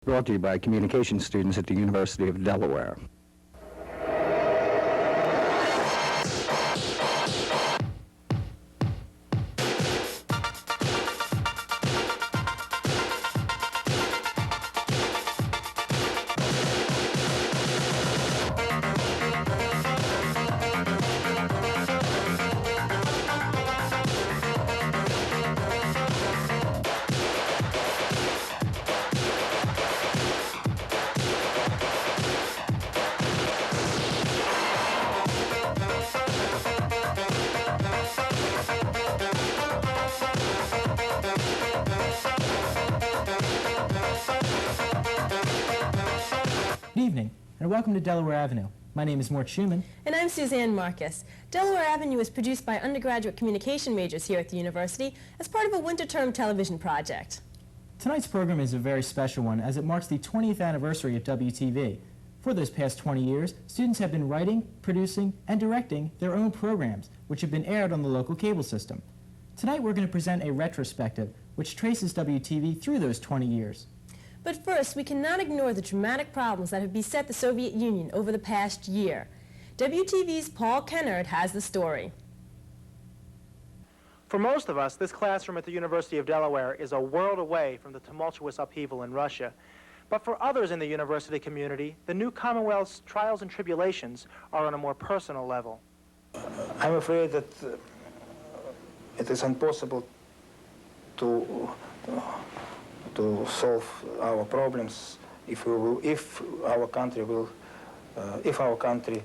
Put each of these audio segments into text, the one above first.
Brought to you by communication students at the University of Delaware. Good evening, and welcome to Delaware Avenue. My name is Mort Schumann. And I'm Suzanne Marcus. Delaware Avenue is produced by undergraduate communication majors here at the university as part of a winter term television project. Tonight's program is a very special one as it marks the 20th anniversary of WTV. For those past 20 years, students have been writing, producing, and directing their own programs, which have been aired on the local cable system. Tonight we're going to present a retrospective which traces WTV through those 20 years. But first, we cannot ignore the dramatic problems that have beset the Soviet Union over the past year. WTV's Paul Kennard has the story. For most of us, this classroom at the University of Delaware is a world away from the tumultuous upheaval in Russia. But for others in the university community, the new Commonwealth's trials and tribulations are on a more personal level. I'm afraid that it is impossible to solve our problems if our country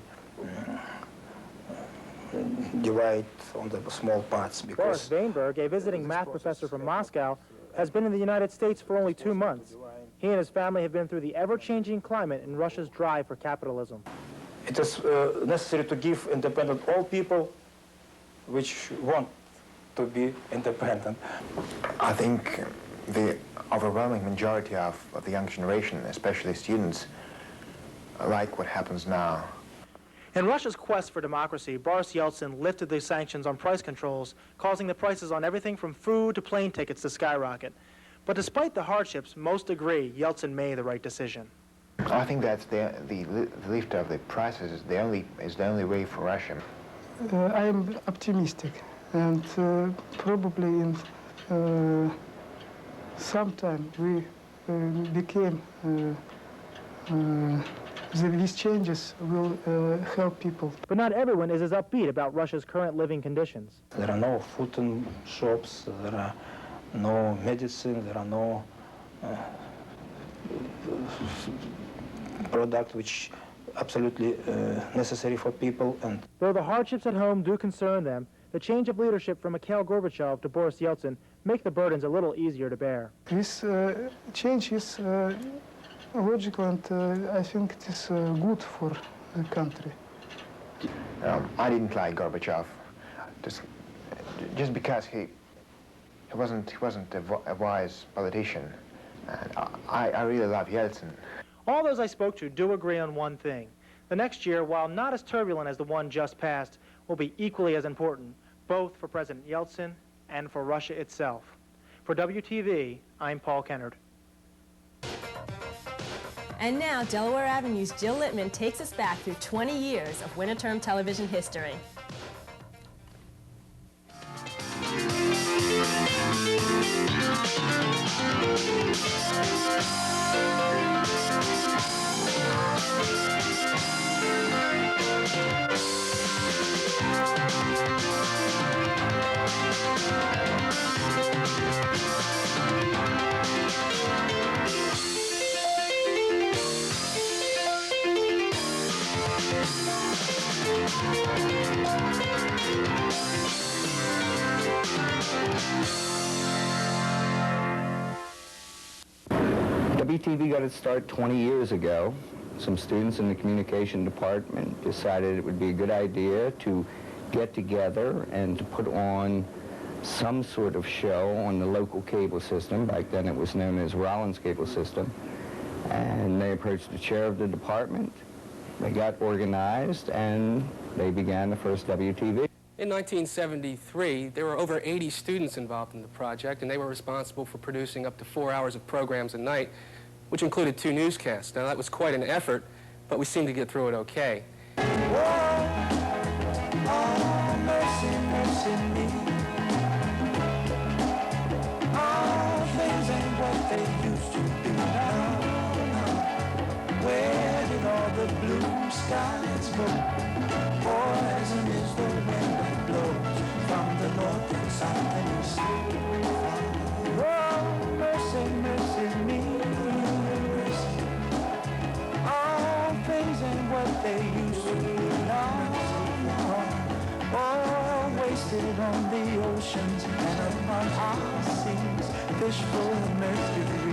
divide on the small parts. Boris Weinberg, a visiting math professor from Moscow, has been in the United States for only 2 months. He and his family have been through the ever-changing climate in Russia's drive for capitalism. It is necessary to give independence all people which want to be independent. I think the overwhelming majority of the young generation, especially students, like what happens now. In Russia's quest for democracy, Boris Yeltsin lifted the sanctions on price controls, causing the prices on everything from food to plane tickets to skyrocket. But despite the hardships, most agree Yeltsin made the right decision. I think that the lift of the prices is the only way for Russia. I am optimistic, and probably in sometime we became these changes will help people. But not everyone is as upbeat about Russia's current living conditions. There are no food in shops, there are no medicine, there are no product which absolutely necessary for people. And though the hardships at home do concern them, the change of leadership from Mikhail Gorbachev to Boris Yeltsin make the burdens a little easier to bear. This change is logical, and I think it is good for the country. I didn't like Gorbachev, just because he wasn't a wise politician. And I really love Yeltsin. All those I spoke to do agree on one thing. The next year, while not as turbulent as the one just passed, will be equally as important, both for President Yeltsin and for Russia itself. For WTV, I'm Paul Kennard. And now, Delaware Avenue's Jill Littman takes us back through 20 years of winter term television history. WTV got its start 20 years ago. Some students in the communication department decided it would be a good idea to get together and to put on some sort of show on the local cable system. Back then it was known as Rollins Cable System. And they approached the chair of the department. They got organized and they began the first WTV. In 1973, there were over 80 students involved in the project, and they were responsible for producing up to 4 hours of programs a night. which included 2 newscasts. Now, that was quite an effort, but we seemed to get through it okay. Where did all the blue skies go? Poison is the wind that blows from the north and south and east. Oh, mercy, mercy me. All things ain't what they used to be. No. Oh, wasted on the oceans and upon our seas, fish full of mercury.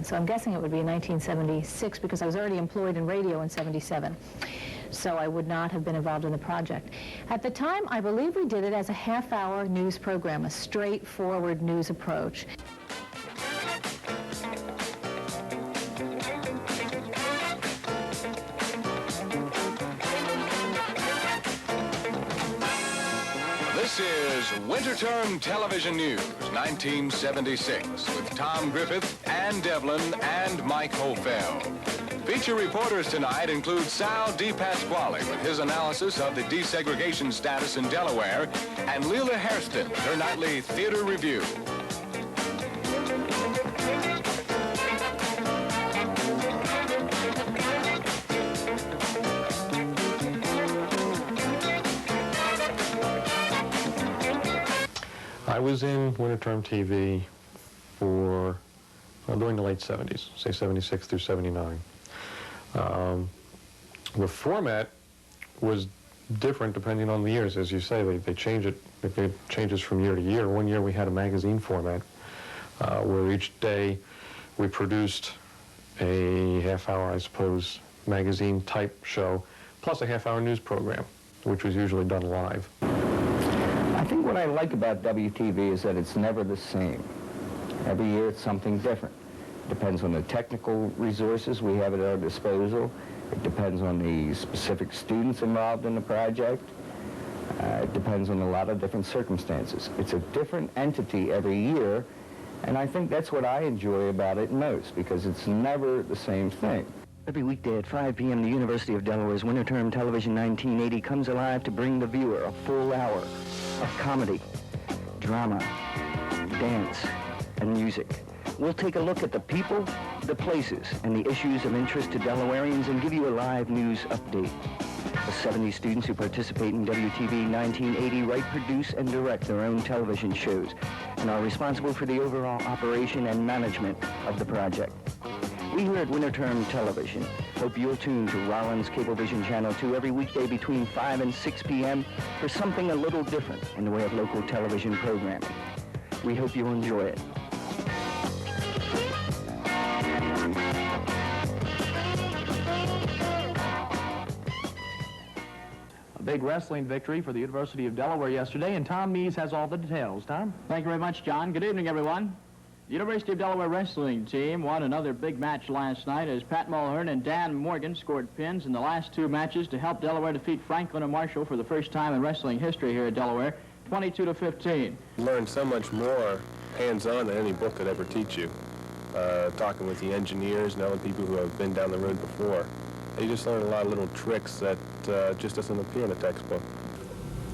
So I'm guessing it would be 1976 because I was already employed in radio in '77. So I would not have been involved in the project. At the time, I believe we did it as a half-hour news program, a straightforward news approach. This is Winter Term Television News, 1976, with Tom Griffith, Ann Devlin, and Mike Hofeld. Feature reporters tonight include Sal DiPasquale with his analysis of the desegregation status in Delaware, and Leila Hairston with her nightly theater review. I was in winter term TV for during the late 70s, say 76 through 79. The format was different depending on the years. As you say, they change it. It changes from year to year. One year we had a magazine format where each day we produced a half-hour, I suppose, magazine-type show, plus a half-hour news program, which was usually done live. I think what I like about WTV is that it's never the same. Every year it's something different. It depends on the technical resources we have at our disposal. It depends on the specific students involved in the project. It depends on a lot of different circumstances. It's a different entity every year, and I think that's what I enjoy about it most, because it's never the same thing. Every weekday at 5 p.m., the University of Delaware's Winter Term Television 1980 comes alive to bring the viewer a full hour of comedy, drama, dance, and music. We'll take a look at the people, the places, and the issues of interest to Delawareans and give you a live news update. The 70 students who participate in WTV 1980 write, produce, and direct their own television shows and are responsible for the overall operation and management of the project. We here at Winter Term Television hope you'll tune to Rollins Cablevision Channel 2 every weekday between 5 and 6 p.m. for something a little different in the way of local television programming. We hope you'll enjoy it. A big wrestling victory for the University of Delaware yesterday, and Tom Mees has all the details. Tom? Thank you very much, John. Good evening, everyone. The University of Delaware wrestling team won another big match last night as Pat Mulhern and Dan Morgan scored pins in the last 2 matches to help Delaware defeat Franklin and Marshall for the first time in wrestling history here at Delaware, 22-15. You learn so much more hands-on than any book could ever teach you. Talking with the engineers and other people who have been down the road before. You just learn a lot of little tricks that just doesn't appear in a textbook.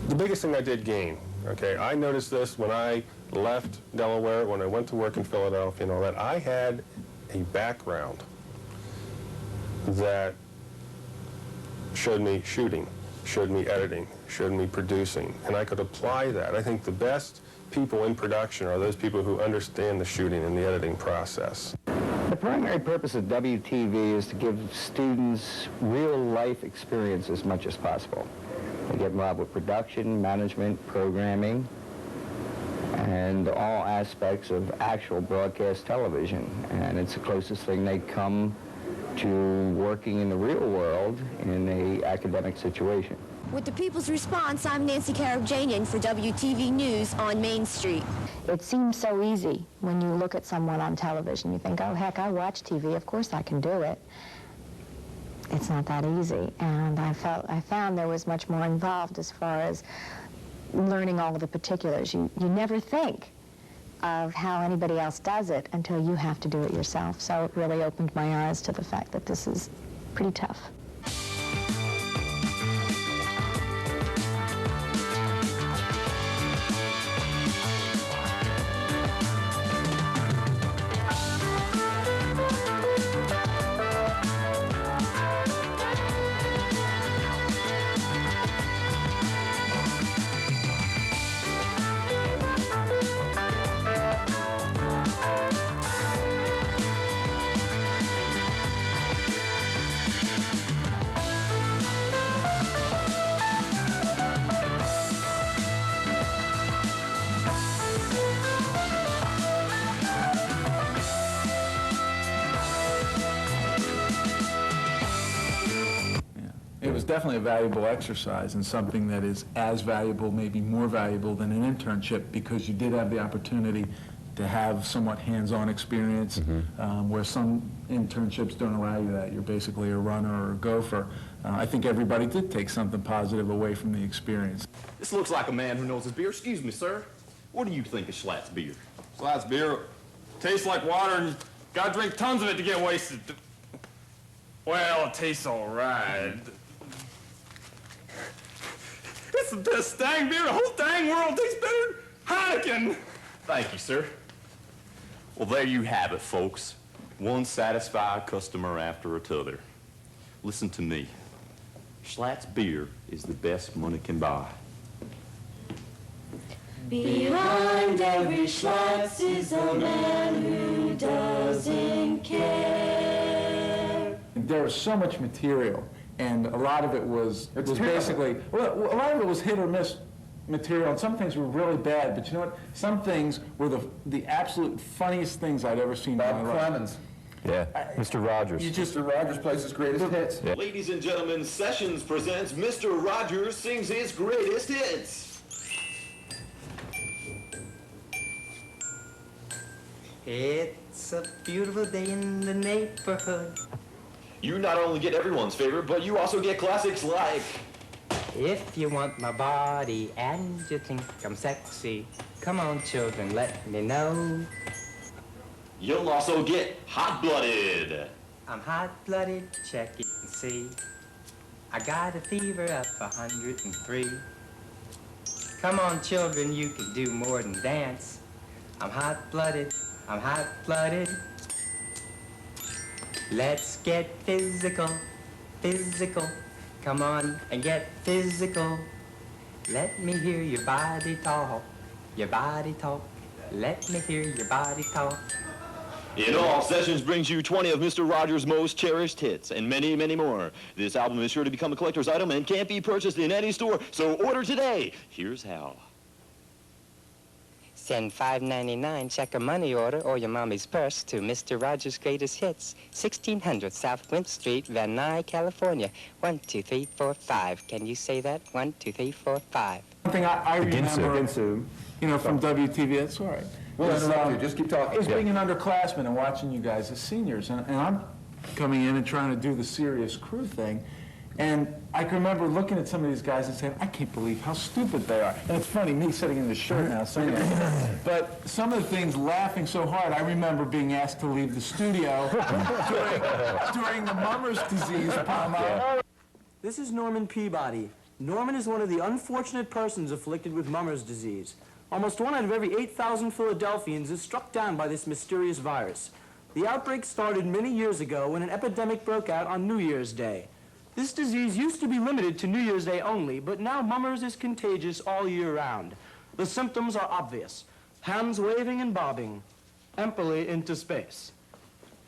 The biggest thing I did gain, okay, I noticed this when I left Delaware, when I went to work in Philadelphia and all that, I had a background that showed me shooting, showed me editing, showed me producing, and I could apply that. I think the best people in production are those people who understand the shooting and the editing process. The primary purpose of WTV is to give students real-life experience as much as possible. They get involved with production, management, programming, and all aspects of actual broadcast television. And it's the closest thing they come to working in the real world in an academic situation. With the People's Response, I'm Nancy Karabjanian for WTV News on Main Street. It seems so easy when you look at someone on television. You think, oh, heck, I watch TV. Of course I can do it. it's not that easy. And I found there was much more involved as far as learning all of the particulars. You never think of how anybody else does it until you have to do it yourself. So it really opened my eyes to the fact that this is pretty tough. It was definitely a valuable exercise and something that is as valuable, maybe more valuable than an internship, because you did have the opportunity to have somewhat hands-on experience, where some internships don't allow you that. You're basically a runner or a gopher. I think everybody did take something positive away from the experience. This looks like a man who knows his beer. Excuse me, sir. What do you think of Schlatt's beer? Schlatt's beer tastes like water, and you gotta drink tons of it to get wasted. Well, it tastes all right. It's the best dang beer in the whole dang world. Tastes better than Heineken. Thank you, sir. Well, there you have it, folks. One satisfied customer after another. Listen to me. Schlatt's beer is the best money can buy. Behind every Schlatt's is a man who doesn't care. There was so much material, and a lot of it was basically, well, a lot of it was hit or miss material, and some things were really bad, but you know what? Some things were the absolute funniest things I'd ever seen in my life. Clemens. Yeah, Mr. Rogers. Mr. Rogers plays his greatest hits. Yeah. Ladies and gentlemen, Sessions presents Mr. Rogers Sings His Greatest Hits. It's a beautiful day in the neighborhood. You not only get everyone's favorite, but you also get classics like... If you want my body and you think I'm sexy, come on, children, let me know. You'll also get Hot-Blooded. I'm hot-blooded, check it and see. I got a fever of 103. Come on, children, you can do more than dance. I'm hot-blooded, I'm hot-blooded. Let's get physical, physical. Come on and get physical. Let me hear your body talk, your body talk. Let me hear your body talk. In all, Sessions brings you 20 of Mr. Rogers' most cherished hits and many, many more. This album is sure to become a collector's item and can't be purchased in any store, so order today. Here's how. Send $5.99 check or money order or your mommy's purse to Mr. Rogers' Greatest Hits, 1600 South Winter Street, Van Nuys, California. 1, 2, 3, 4, 5. Can you say that? 1, 2, 3, 4, 5. One thing I remember, you know, from WTV, that's all right. We'll interrupt you. Just keep talking. Is being an underclassman and watching you guys as seniors, and I'm coming in and trying to do the serious crew thing, and I can remember looking at some of these guys and saying, I can't believe how stupid they are. And it's funny, me sitting in this shirt now saying that. But some of the things, laughing so hard, I remember being asked to leave the studio during the mummer's disease promo. This is Norman Peabody. Norman is one of the unfortunate persons afflicted with mummer's disease. Almost 1 out of every 8,000 Philadelphians is struck down by this mysterious virus. The outbreak started many years ago when an epidemic broke out on New Year's Day. This disease used to be limited to New Year's Day only, but now mummer's is contagious all year round. The symptoms are obvious. Hands waving and bobbing, emptily into space.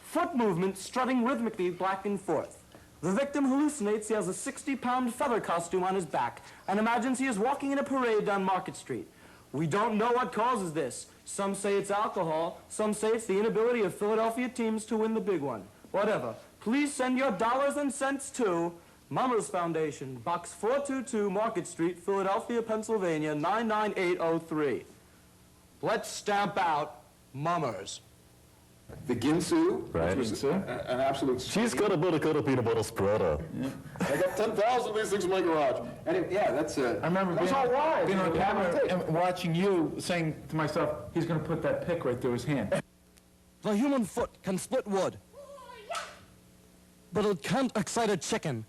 Foot movement strutting rhythmically back and forth. The victim hallucinates he has a 60-pound feather costume on his back and imagines he is walking in a parade down Market Street. We don't know what causes this. Some say it's alcohol, some say it's the inability of Philadelphia teams to win the big one. Whatever. Please send your dollars and cents to Mummer's Foundation, Box 422, Market Street, Philadelphia, Pennsylvania, 99803. Let's stamp out Mummers. The Ginsu, Right. which was an absolute... She's got a peanut butter spreader. Yeah. I got 10,000 of these things in my garage. Anyway, yeah, that's I remember being on the camera and watching you saying to myself, he's going to put that pick right through his hand. The human foot can split wood, but it can't excite a chicken.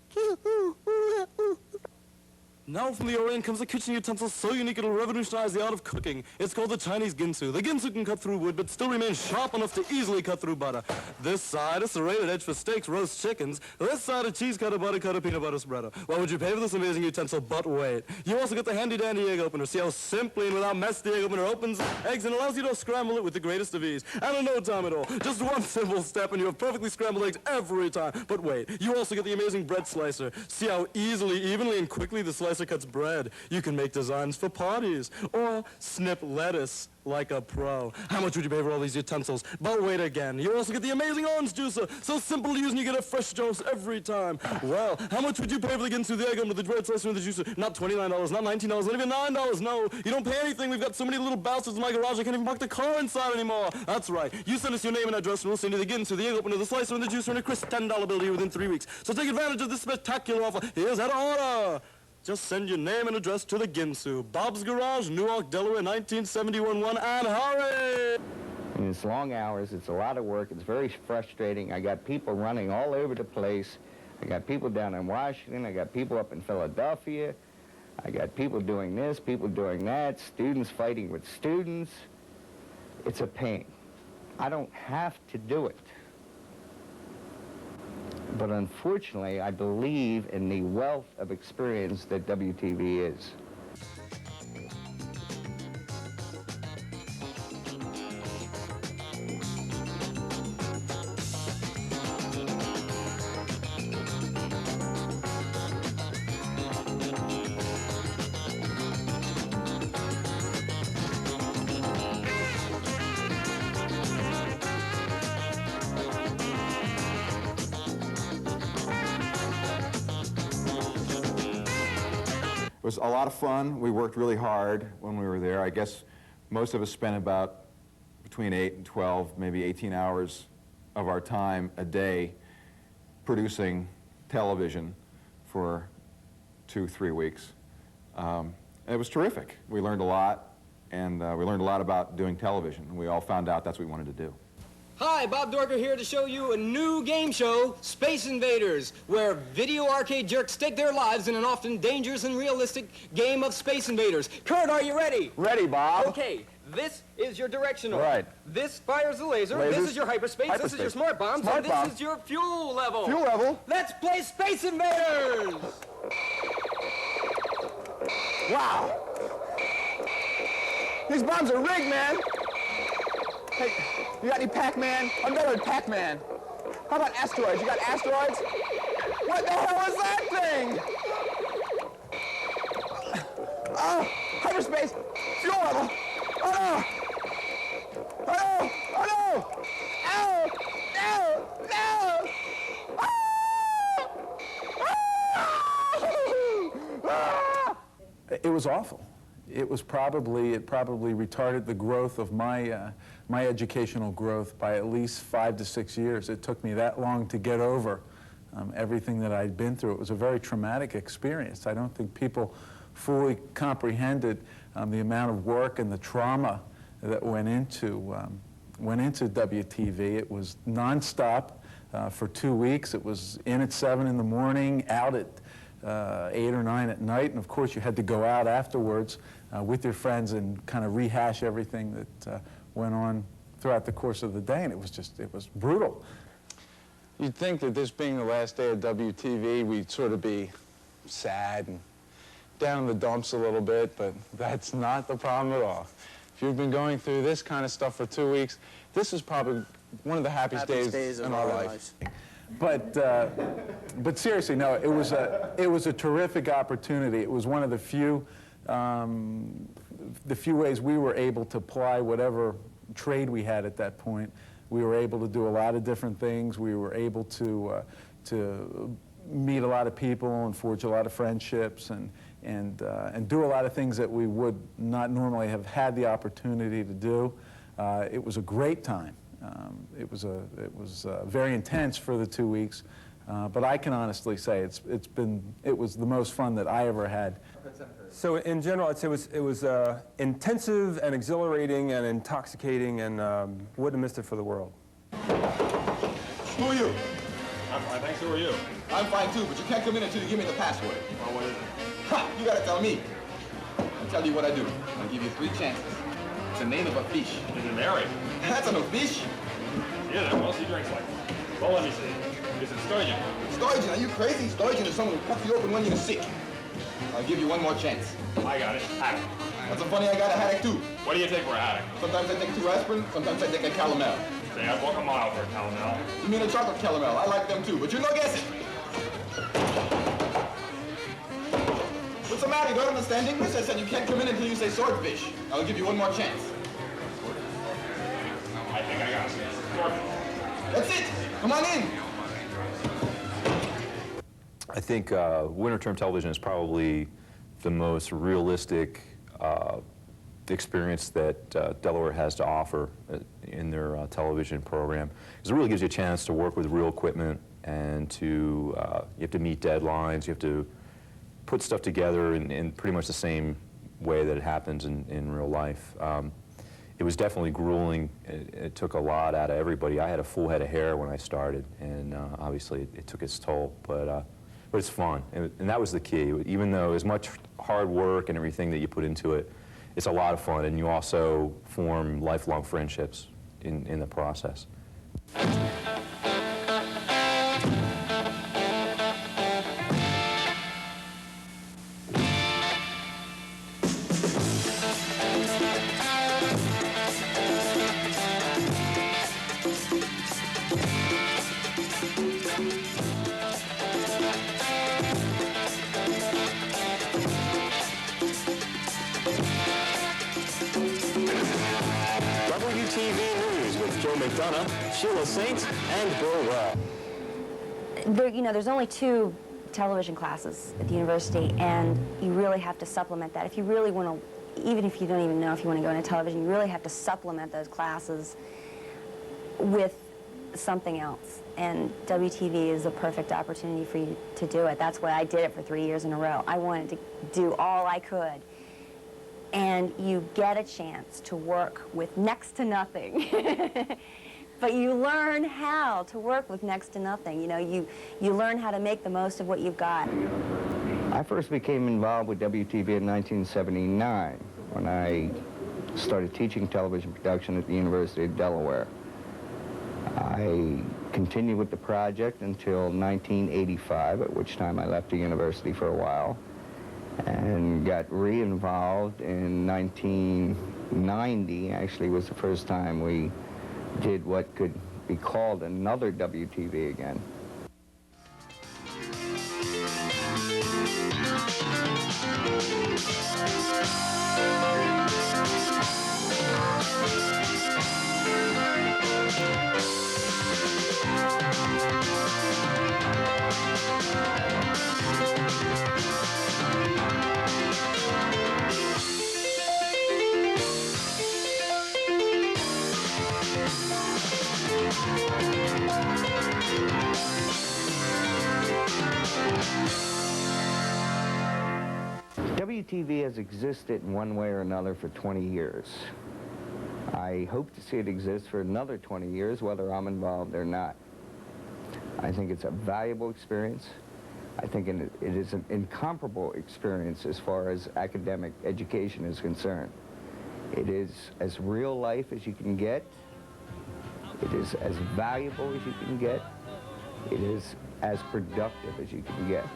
Now from the Orient comes a kitchen utensil so unique it'll revolutionize the art of cooking. It's called the Chinese Ginsu. The Ginsu can cut through wood, but still remain sharp enough to easily cut through butter. This side, a serrated edge for steaks, roast chickens. This side, a cheese cutter, butter cutter, peanut butter spreader. What would you pay for this amazing utensil? But wait. You also get the handy-dandy egg opener. See how simply and without mess the egg opener opens eggs and allows you to scramble it with the greatest of ease. And in no time at all. Just one simple step and you have perfectly scrambled eggs every time. But wait. You also get the amazing bread slicer. See how easily, evenly, and quickly the slicer cuts bread. You can make designs for parties or snip lettuce like a pro. How much would you pay for all these utensils? But wait again. You also get the amazing orange juicer. So simple to use and you get a fresh juice every time. Well, how much would you pay for the Ginsu, the egg omelet, the bread slicer, and the juicer? Not $29, not $19, not even $9. No, you don't pay anything. We've got so many little bastards in my garage I can't even park the car inside anymore. That's right. You send us your name and address and we'll send you the Ginsu, the egg opener, the slicer, and the juicer, and a crisp $10 bill to you within 3 weeks. So take advantage of this spectacular offer. Here's how to order. Just send your name and address to the Ginsu, Bob's Garage, Newark, Delaware, 19711, and hurry! And it's long hours, it's a lot of work, it's very frustrating. I got people running all over the place. I got people down in Washington, I got people up in Philadelphia. I got people doing this, people doing that, students fighting with students. It's a pain. I don't have to do it. But unfortunately, I believe in the wealth of experience that WTV is. It was a lot of fun. We worked really hard when we were there. I guess most of us spent about between 8 and 12, maybe 18 hours of our time a day producing television for 2-3 weeks. It was terrific. We learned a lot, and we learned a lot about doing television. And we all found out that's what we wanted to do. Hi, Bob Dorker here to show you a new game show, Space Invaders, where video arcade jerks stake their lives in an often dangerous and realistic game of Space Invaders. Kurt, are you ready? Ready, Bob. Okay, this is your directional. Right. This fires the laser. Lasers. This is your hyperspace. This is your smart bombs. And this is your fuel level. Fuel level? Let's play Space Invaders! Wow. These bombs are rigged, man. Hey, you got any Pac-Man? I'm better at Pac-Man. How about asteroids? You got asteroids? What the hell is that thing? Oh, hyperspace, fuel level. Oh no! Oh no! Oh no! Ow! No! No! Ah! It was awful. It probably retarded the growth of my educational growth by at least 5 to 6 years. It took me that long to get over everything that I'd been through. It was a very traumatic experience. I don't think people fully comprehended the amount of work and the trauma that went into WTV. It was nonstop for 2 weeks. It was in at 7 in the morning, out at 8 or 9 at night, and of course you had to go out afterwards with your friends and kind of rehash everything that went on throughout the course of the day, and it was brutal. You'd think that this being the last day of WTV, we'd sort of be sad and down in the dumps a little bit, but that's not the problem at all. If you've been going through this kind of stuff for 2 weeks, this is probably one of the happiest days in our life. But seriously, no, it was a terrific opportunity. It was one of the few ways we were able to apply whatever trade we had at that point. We were able to do a lot of different things. We were able to meet a lot of people and forge a lot of friendships and do a lot of things that we would not normally have had the opportunity to do. It was a great time. It was very intense for the 2 weeks, but I can honestly say it was the most fun that I ever had. So in general, I'd say it was intensive and exhilarating and intoxicating, and wouldn't have missed it for the world. Who are you? I'm fine, thanks. Who are you? I'm fine too, but you can't come in until you give me the password. Oh, what is it? Ha! You gotta tell me. I'll tell you what I do. I'll give you 3 chances. It's the name of a fish. Is it Mary? That's no fish. Yeah, well, she drinks like one. Well, let me see. Is it sturgeon? Sturgeon? Are you crazy? Sturgeon is someone who cuts you open when you're sick. I'll give you one more chance. I got it. Haddock. That's so funny, I got a haddock too. What do you take for a haddock? Sometimes I take 2 aspirin, sometimes I take a calomel. Say, I'd walk a mile for a calomel. You mean a chocolate calomel? I like them too, but you're no guessing. What's the matter? You don't understand English? I said you can't come in until you say swordfish. I'll give you one more chance. I think I got it. Swordfish. That's it. Come on in. I think winter term television is probably the most realistic experience that Delaware has to offer in their television program. Because it really gives you a chance to work with real equipment, and you have to meet deadlines, you have to put stuff together in pretty much the same way that it happens in real life. It was definitely grueling. It took a lot out of everybody. I had a full head of hair when I started, and obviously it took its toll, but it's fun, and that was the key. Even though as much hard work and everything that you put into it, it's a lot of fun, and you also form lifelong friendships in the process. Sheila Saint and Bill Well. There's only 2 television classes at the university, and you really have to supplement that. If you really want to, even if you don't even know if you want to go into television, you really have to supplement those classes with something else. And WTV is a perfect opportunity for you to do it. That's why I did it for 3 years in a row. I wanted to do all I could. And you get a chance to work with next to nothing. But you learn how to work with next to nothing. You learn how to make the most of what you've got. I first became involved with WTV in 1979 when I started teaching television production at the University of Delaware. I continued with the project until 1985, at which time I left the university for a while, and got re-involved in 1990. Actually, was the first time we did what could be called another WTV again. WTV has existed in one way or another for 20 years. I hope to see it exist for another 20 years, whether I'm involved or not. I think it's a valuable experience. I think it is an incomparable experience as far as academic education is concerned. It is as real life as you can get. It is as valuable as you can get. It is as productive as you can get.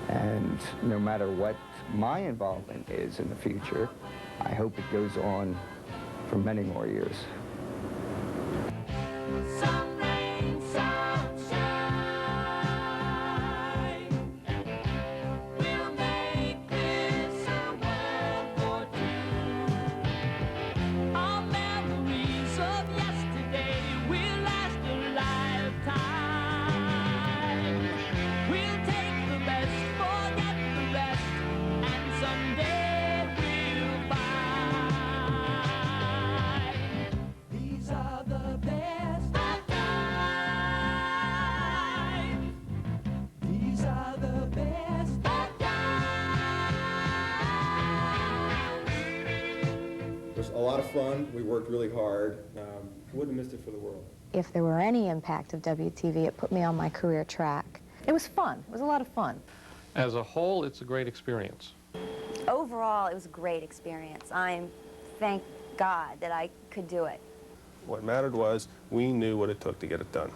And no matter what my involvement is in the future, I hope it goes on for many more years. lot of fun. We worked really hard. Wouldn't have missed it for the world. If there were any impact of WTV, it put me on my career track. It was fun. It was a lot of fun. As a whole, it's a great experience. Overall, it was a great experience. Thank God that I could do it. What mattered was we knew what it took to get it done.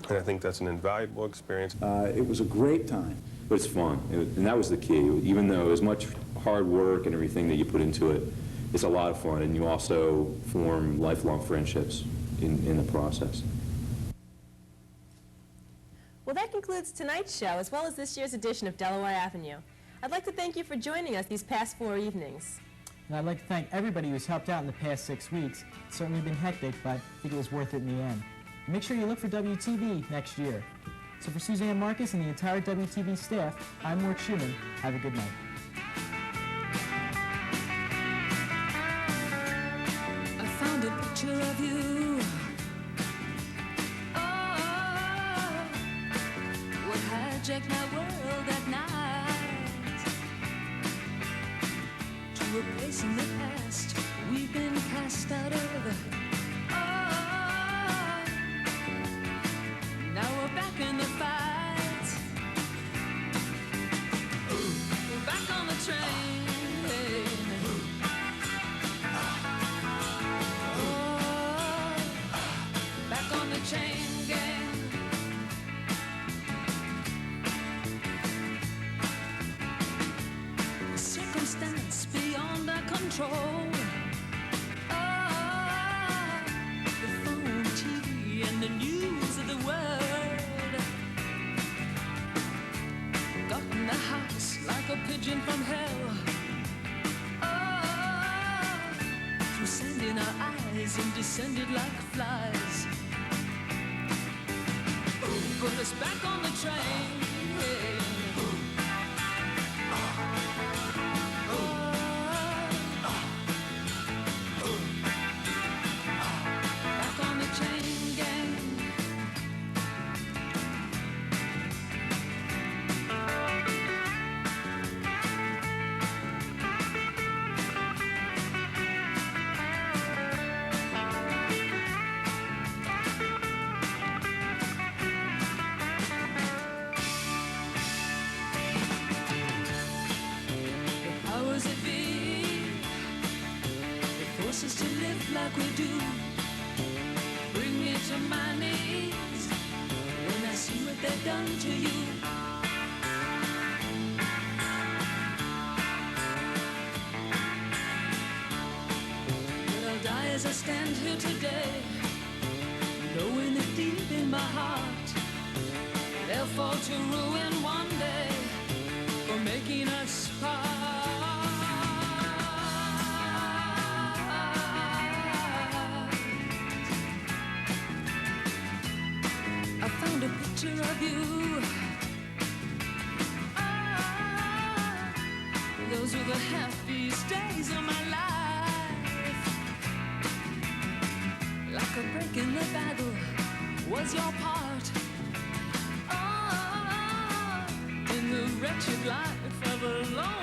And I think that's an invaluable experience. It was a great time. But it's fun, and that was the key. Even though as much hard work and everything that you put into it, it's a lot of fun, and you also form lifelong friendships in the process. Well, that concludes tonight's show, as well as this year's edition of Delaware Avenue. I'd like to thank you for joining us these past 4 evenings. And I'd like to thank everybody who's helped out in the past 6 weeks. It's certainly been hectic, but I think it was worth it in the end. And make sure you look for WTV next year. So for Suzanne Marcus and the entire WTV staff, I'm Mort Schumann. Have a good night. I found a picture of you. Oh, what hijacked my world at night. To a place in the past we've been cast out of. Oh, now we're back in the fight. We're back on the train. Back on the chain gang. Circumstance beyond our control. Ah, the phone, TV, and the news of the world got in the house like a pigeon from hell. Ah, through sand in our eyes and descended like flies. Put us back on the train. Back on the chain gang. Powers that be, they force us to live like we do. Bring me to my knees when I see what they've done to you. But I'll die as I stand here today, knowing that deep in my heart they'll fall to ruin one day for making us part. I found a picture of you. Ah, those were the happiest days of my life. Like a break in the battle was your part. Ah, in the wretched life of a lone